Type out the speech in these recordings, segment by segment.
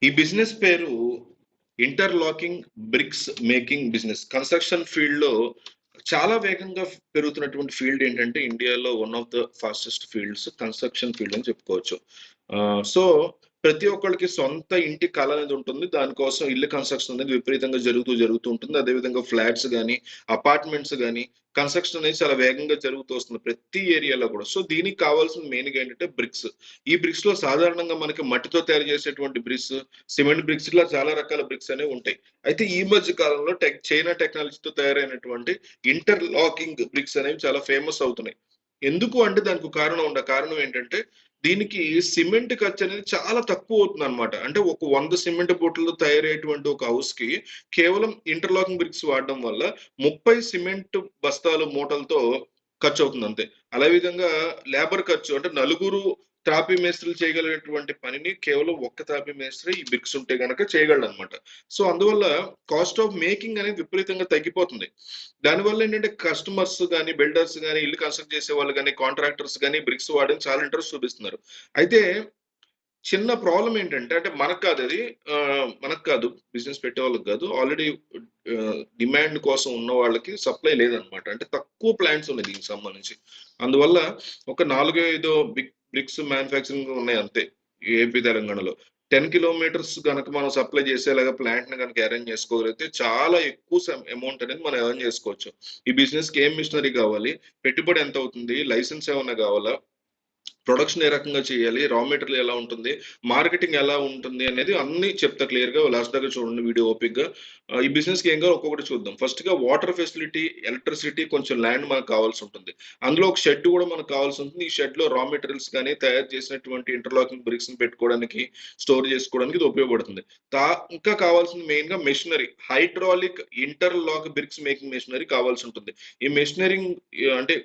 ఈ బిజినెస్ పేరు interlocking bricks making business. Construction field లో చాలా వేగంగా పెరుగుతున్నటువంటి ఫీల్డ్ ఏంటంటే ఇండియాలో one of the fastest fields construction field అని చెప్పుకోవచ్చు. సో ప్రతి ఒక్కరికి సొంత ఇంటి కళ అనేది ఉంటుంది. దానికోసం ఇల్లు కన్స్ట్రక్షన్ అనేది విపరీతంగా జరుగుతూ ఉంటుంది. అదేవిధంగా ఫ్లాట్స్ కానీ అపార్ట్మెంట్స్ కానీ కన్స్ట్రక్షన్ అనేది చాలా వేగంగా జరుగుతూ వస్తుంది ప్రతి ఏరియాలో కూడా. సో దీనికి కావాల్సిన మెయిన్గా ఏంటంటే బ్రిక్స్. ఈ బ్రిక్స్ లో సాధారణంగా మనకి మట్టితో తయారు చేసేటువంటి బ్రిక్స్, సిమెంట్ బ్రిక్స్, ఇలా చాలా రకాల బ్రిక్స్ అనేవి ఉంటాయి. అయితే ఈ మధ్య కాలంలో చైనా టెక్నాలజీతో తయారైనటువంటి ఇంటర్లాకింగ్ బ్రిక్స్ అనేవి చాలా ఫేమస్ అవుతున్నాయి. ఎందుకు అంటే దానికి కారణం ఏంటంటే దీనికి సిమెంట్ ఖర్చు అనేది చాలా తక్కువ అవుతుంది అనమాట. అంటే ఒక 100 సిమెంట్ బోట్లతో తయారయ్యేటువంటి ఒక హౌస్ కి కేవలం ఇంటర్లాకింగ్ బ్రిక్స్ వాడడం వల్ల 30 సిమెంట్ బస్తాలు మూటలతో ఖర్చు అవుతుంది అంతే. అలా విధంగా లేబర్ ఖర్చు అంటే నలుగురు తాపీ మేస్త్రులు చేయగలిగినటువంటి పనిని కేవలం ఒక్క తాపీ మేస్త్రి ఈ బ్రిక్స్ ఉంటే గనక చేయగలడు అనమాట. సో అందువల్ల కాస్ట్ ఆఫ్ మేకింగ్ అనేది విపరీతంగా తగ్గిపోతుంది. దానివల్ల ఏంటంటే కస్టమర్స్ కానీ, బిల్డర్స్ కానీ, ఇల్లు కన్స్ట్రక్ట్ చేసే వాళ్ళు కానీ, కాంట్రాక్టర్స్ కానీ బ్రిక్స్ వాడని చాలా ఇంట్రెస్ట్ చూపిస్తున్నారు. అయితే చిన్న ప్రాబ్లం ఏంటంటే, అంటే మనకు కాదు, బిజినెస్ పెట్టే వాళ్ళకి కాదు, ఆల్రెడీ డిమాండ్ కోసం ఉన్న వాళ్ళకి సప్లై లేదనమాట. అంటే తక్కువ ప్లాంట్స్ ఉన్నాయి దీనికి సంబంధించి. అందువల్ల ఒక 4-5 బ్రిక్స్ మ్యానుఫ్యాక్చరింగ్ ఉన్నాయి అంతే ఏపీ తెలంగాణలో. 10 కిలోమీటర్స్ కనుక మనం సప్లై చేసేలాగా ప్లాంట్ ని కనుక అరేంజ్ చేసుకోగలిగితే చాలా ఎక్కువ అమౌంట్ అనేది మనం ఎర్న్ చేసుకోవచ్చు. ఈ బిజినెస్ కి ఏం మిషనరీ కావాలి, పెట్టుబడి ఎంత అవుతుంది, లైసెన్స్ ఏమైనా కావాలా, ప్రొడక్షన్ ఏ రకంగా చేయాలి, రా మెటీరియల్ ఎలా ఉంటుంది, మార్కెటింగ్ ఎలా ఉంటుంది అనేది అన్ని చెప్తా క్లియర్ గా. లాస్ట్ దాకా చూడండి వీడియో ఓపిక్ గా. ఈ బిజినెస్ కి ఏం కావాలి ఒక్కొక్కటి చూద్దాం. ఫస్ట్ గా వాటర్ ఫెసిలిటీ, ఎలక్ట్రిసిటీ, కొంచెం ల్యాండ్ మనకు కావాల్సి ఉంటుంది. అందులో ఒక షెడ్ కూడా మనకు కావాల్సి ఉంటుంది. ఈ షెడ్ లో రా మెటీరియల్స్ కానీ తయారు చేసినటువంటి ఇంటర్లాకింగ్ బ్రిక్స్ ని పెట్టుకోవడానికి, స్టోర్ చేసుకోవడానికి ఇది ఉపయోగపడుతుంది. ఇంకా కావాల్సింది మెయిన్ గా machinery, hydraulic interlock bricks making machinery కావాల్సి ఉంటుంది. ఈ మెషినరింగ్ అంటే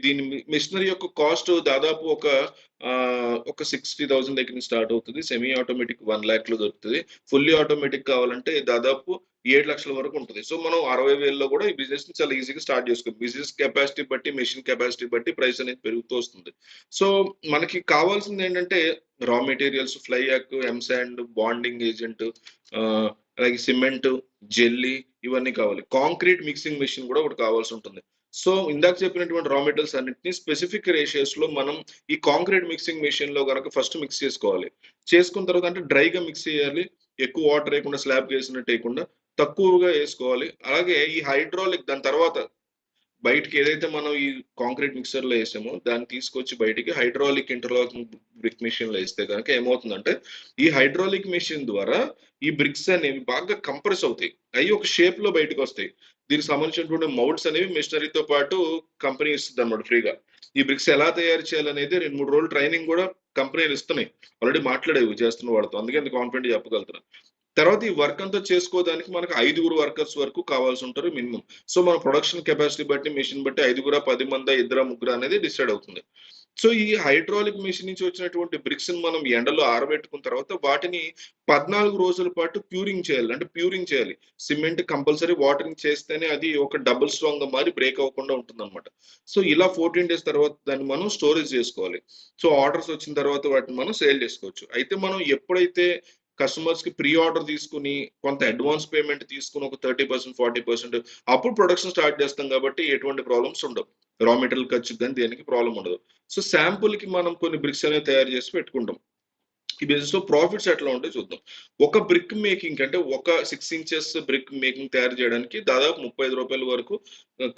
దీని మెషినరీ యొక్క కాస్ట్ దాదాపు ఒక 60,000 దగ్గర నుంచి స్టార్ట్ అవుతుంది. సెమీ ఆటోమేటిక్ 1 lakh లో దొరుకుతుంది. ఫుల్లీ ఆటోమేటిక్ కావాలంటే దాదాపు 7 లక్షల వరకు ఉంటుంది. సో మనం 60,000లో కూడా ఈ బిజినెస్ ని చాలా ఈజీగా స్టార్ట్ చేసుకోవచ్చు. బిజినెస్ కెపాసిటీ బట్టి, మెషిన్ కెపాసిటీ బట్టి ప్రైస్ అనేది పెరుగుతూ వస్తుంది. సో మనకి కావాల్సింది ఏంటంటే రా మెటీరియల్స్, ఫ్లై యాక్, ఎంసాండ్, బాండింగ్ ఏజెంట్, అలాగే సిమెంట్, జెల్లీ, ఇవన్నీ కావాలి. కాంక్రీట్ మిక్సింగ్ మెషిన్ కూడా ఒకటి కావాల్సి ఉంటుంది. సో ఇందాక చెప్పినటువంటి రా మెటీరియల్స్ అన్నింటినీ స్పెసిఫిక్ రేషియోస్ లో మనం ఈ కాంక్రీట్ మిక్సింగ్ మెషిన్ లో కనుక ఫస్ట్ మిక్స్ చేసుకోవాలి. చేసుకున్న తర్వాత అంటే డ్రైగా మిక్స్ చేయాలి. ఎక్కువ వాటర్ వేయకుండా, స్లాబ్ వేసినట్టు వేయకుండా తక్కువగా వేసుకోవాలి. అలాగే ఈ హైడ్రాలిక్ దాని తర్వాత బయటికి ఏదైతే మనం ఈ కాంక్రీట్ మిక్సర్ లో వేసామో దాన్ని తీసుకొచ్చి బయటికి హైడ్రాలిక్ ఇంటర్లాకింగ్ బ్రిక్ మెషిన్ లో వేస్తే కనుక ఏమవుతుందంటే ఈ హైడ్రాలిక్ మెషిన్ ద్వారా ఈ బ్రిక్స్ అనేవి బాగా కంప్రెస్ అవుతాయి, అవి ఒక షేప్ లో బయటకు వస్తాయి. దీనికి సంబంధించినటువంటి మౌల్డ్స్ అనేవి మిషనరీతో పాటు కంపెనీ ఇస్తుంది అనమాట ఫ్రీగా. ఈ బ్రిక్స్ ఎలా తయారు చేయాలనేది 2-3 రోజులు ట్రైనింగ్ కూడా కంపెనీలు ఇస్తున్నాయి. ఆల్రెడీ మాట్లాడేవి చేస్తున్న వాళ్ళతో, అందుకే అంత కాన్ఫిడెంట్ చెప్పగలుగుతున్నాను. తర్వాత ఈ వర్క్ అంతా చేసుకోవడానికి మనకు 5 వర్కర్స్ వరకు కావాల్సి ఉంటారు మినిమం. సో మన ప్రొడక్షన్ కెపాసిటీ బట్టి, మెషిన్ బట్టి 5, 10 మంది, 2, 3 అనేది డిసైడ్ అవుతుంది. సో ఈ హైడ్రాలిక్ మెషిన్ నుంచి వచ్చినటువంటి బ్రిక్స్ మనం ఎండలో ఆరబెట్టుకున్న తర్వాత వాటిని 14 రోజుల పాటు ప్యూరింగ్ చేయాలి. అంటే ప్యూరింగ్ చేయాలి. సిమెంట్ కంపల్సరీ వాటరింగ్ చేస్తేనే అది ఒక డబుల్ స్ట్రాంగ్ గా మారి బ్రేక్ అవ్వకుండా ఉంటుంది అనమాట. సో ఇలా 14 days తర్వాత దాన్ని మనం స్టోరేజ్ చేసుకోవాలి. సో ఆర్డర్స్ వచ్చిన తర్వాత వాటిని మనం సేల్ చేసుకోవచ్చు. అయితే మనం ఎప్పుడైతే కస్టమర్స్ కి ప్రీ ఆర్డర్ తీసుకుని కొంత అడ్వాన్స్ పేమెంట్ తీసుకుని ఒక 30%, 40% అప్పుడు ప్రొడక్షన్ స్టార్ట్ చేస్తాం కాబట్టి ఎటువంటి ప్రాబ్లమ్స్ ఉండవు. రా మెటీరియల్ ఖర్చు కానీ దేనికి ప్రాబ్లం ఉండదు. సో శాంపుల్ కి మనం కొన్ని బ్రిక్స్ అనేవి తయారు చేసి పెట్టుకుంటాం. ఈ బిజినెస్ లో ప్రాఫిట్స్ ఎట్లా ఉంటాయి చూద్దాం. ఒక బ్రిక్ మేకింగ్ అంటే ఒక 6 inches బ్రిక్ మేకింగ్ తయారు చేయడానికి దాదాపు ₹35 వరకు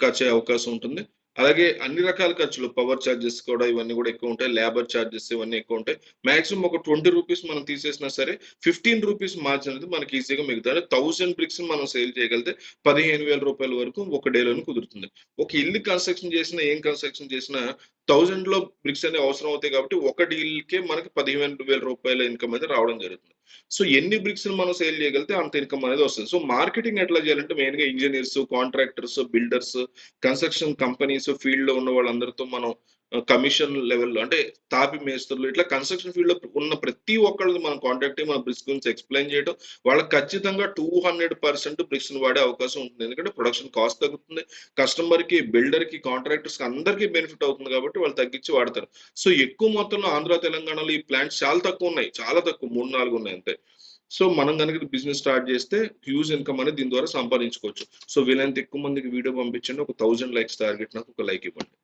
ఖర్చు అయ్యే అవకాశం ఉంటుంది. అలాగే అన్ని రకాల ఖర్చులు, పవర్ ఛార్జెస్ కూడా ఇవన్నీ కూడా ఎక్కువ ఉంటాయి. లేబర్ ఛార్జెస్ ఇవన్నీ ఎక్కువ ఉంటాయి. మాక్సిమం ఒక ₹20 మనం తీసేసినా సరే ₹15 మార్జిన్ అనేది మనకి ఈజీగా మిగులుతుంది. 1000 బ్రిక్స్ మనం సేల్ చేయగలిగితే ₹15,000 వరకు ఒక డేలోనే కుదురుతుంది. ఒక ఇల్లు కన్స్ట్రక్షన్ చేసినా, ఏం కన్స్ట్రక్షన్ చేసినా 1000లో బ్రిక్స్ అనేవి అవసరం అవుతాయి కాబట్టి ఒక డీల్ కే మనకి ₹15,000 ఇన్కమ్ అయితే రావడం జరుగుతుంది. సో ఎన్ని బ్రిక్స్ మనం సేల్ చేయగలిగితే అంత ఇన్కమ్ అనేది వస్తుంది. సో మార్కెటింగ్ ఎట్లా చేయాలంటే మెయిన్ గా engineers, contractors, builders, construction companies, field లో ఉన్న వాళ్ళందరితో మనం కమిషన్ లెవెల్‌లో అంటే తాపి మేస్త్రులు ఇట్లా కన్‌స్ట్రక్షన్ ఫీల్డ్‌లో ఉన్న ప్రతి ఒక్కళ్ళని మనం కాంటాక్ట్ అయ్యి మన బ్రిక్స్ గురించి ఎక్స్‌ప్లెయిన్ చేయడం. వాళ్ళకి ఖచ్చితంగా 200% బ్రిక్స్‌ని వాడే అవకాశం ఉంటుంది. ఎందుకంటే ప్రొడక్షన్ కాస్ట్ తగ్గుతుంది. కస్టమర్‌కి, బిల్డర్‌కి, కాంట్రాక్టర్స్‌కి అందరికీ బెనిఫిట్ అవుతుంది కాబట్టి వాళ్ళు తగ్గించి వాడతారు. సో, ఎక్కువ మొత్తంలో ఆంధ్ర, తెలంగాణలో ఈ ప్లాంట్స్ చాలా తక్కువున్నాయి. చాలా తక్కువ 3, 4 ఉన్నాయి అంతే. సో, మనం గనుక బిజినెస్ స్టార్ట్ చేస్తే హ్యూజ్ ఇన్‌కమ్ అనేది దీని ద్వారా సంపాదించుకోవచ్చు. సో, వీలైనంత ఎక్కువ మందికి వీడియో పంపించండి. ఒక 1000 లైక్స్ టార్గెట్ నాకు ఒక లైక్ ఇవ్వండి.